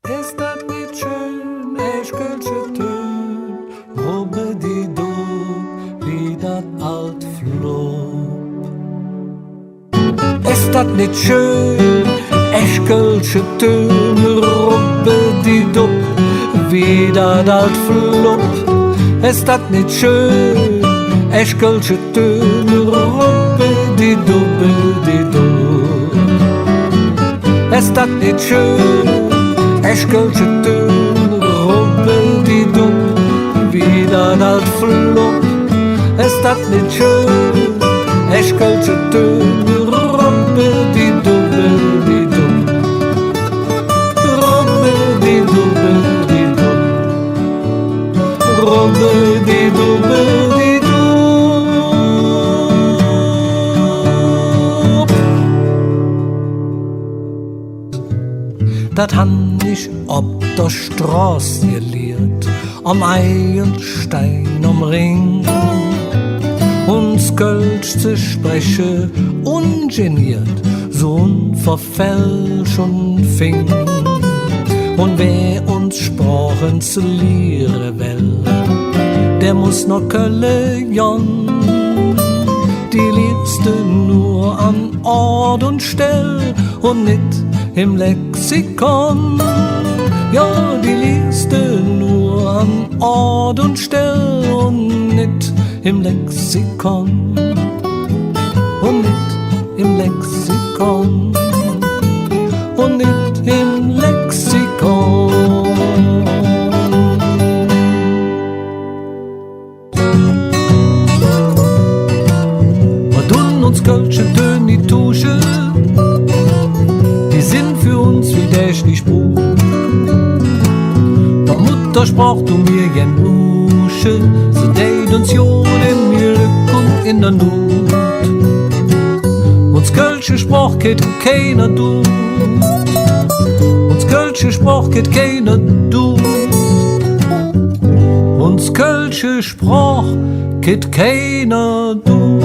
Ist das nicht schön, Eschkölsche Tön, Rubbe die du, wie dat alt Flob. Ist das nicht schön, Eschkölsche Tön, Rubbe die du, wie dat alt Flob. Ist das nicht schön, Eschkölsche Tön, Rubbe die du, die du. Ist das nicht schön, Eschkölsche Tön, Rubbel-di-dum, wie dat alt Flop. Ist das nicht schön, Eschkölsche Tön, Rubbel-di-dubbel-di-dum, Rubbel-di-dubbel-di-dum, Rubbel-di-dubbel-di-dum. Dat han ich ob der Straße gelehrt, am Eilenstein, am Ring. Uns Kölsch zu spreche, ungeniert, so unverfälscht und fing. Und wer uns Sprachen zu lehren will, der muss noch Kölle jon. Die liebste nur an Ort und Stell und nicht im Lexikon. Ja, die lieste nur an Ort und Stell und nicht im Lexikon. Und nicht im Lexikon. Und nicht im Lexikon. Wir tun uns Kölsche Töne die Tusche, die sind für uns wie dächtig Spruch. Der Mutter sprach du mir jen Lusche, sie deit uns jo im Glück und in der Not. Uns Kölsche Sprach geht keiner du, uns Kölsche Sprach geht keiner du, uns Kölsche Sprach geht keiner du.